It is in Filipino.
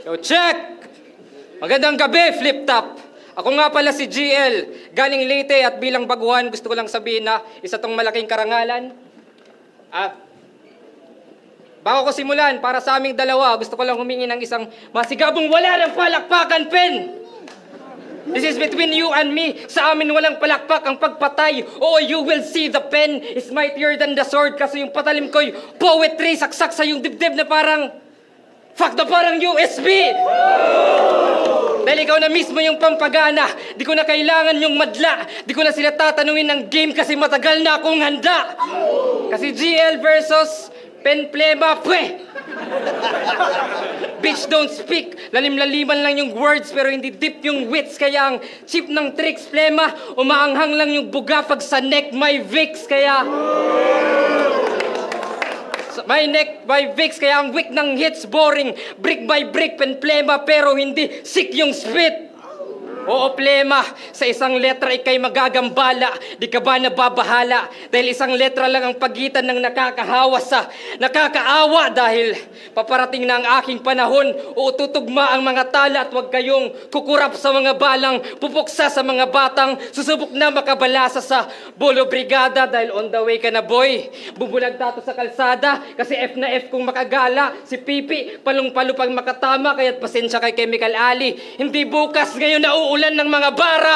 Yo, check! Magandang gabi, Flip Top. Ako nga pala si GL, galing Leyte at bilang baguhan, gusto ko lang sabihin na isa tong malaking karangalan. Bago ko simulan, para sa aming dalawa, gusto ko lang humingi ng isang masigabong wala ng palakpakan, pen! This is between you and me. Sa amin walang palakpak ang pagpatay. Oh, you will see the pen is mightier than the sword. Kasi yung patalim ko'y poetry, saksak sa yung dibdib na parang... Fuck na parang USB! Dahil ikaw na mismo yung pampagana. Di ko na kailangan yung madla. Di ko na sila tatanungin ng game kasi matagal na akong handa. Kasi GL versus Pen Plema, pwe! Bitch, don't speak. Lalim-laliman lang yung words pero hindi deep yung wits. Kaya ang cheap ng tricks, Plema, umaanghang lang yung buga pag sa neck may Vicks. Kaya... My neck by Vicks, kaya ang weak ng hits boring. Brick by brick, Pen Plema, pero hindi sick yung spit. Oo, Plema, sa isang letra ikay magagambala. Di ka ba nababahala? Dahil isang letra lang ang pagitan ng nakakahawa sa nakakaawa. Dahil paparating na ang aking panahon, tutugma ang mga tala at huwag kayong kukurap sa mga balang, pupuksa sa mga batang, susubok na makabalasa sa Bolo Brigada. Dahil on the way ka na, boy. Bubulag tato sa kalsada, kasi F na F kung makagala. Si Pipi, palong-palo pang makatama, kaya't pasensya kay Chemical Ali. Hindi bukas, ngayon na uulan ng mga bara.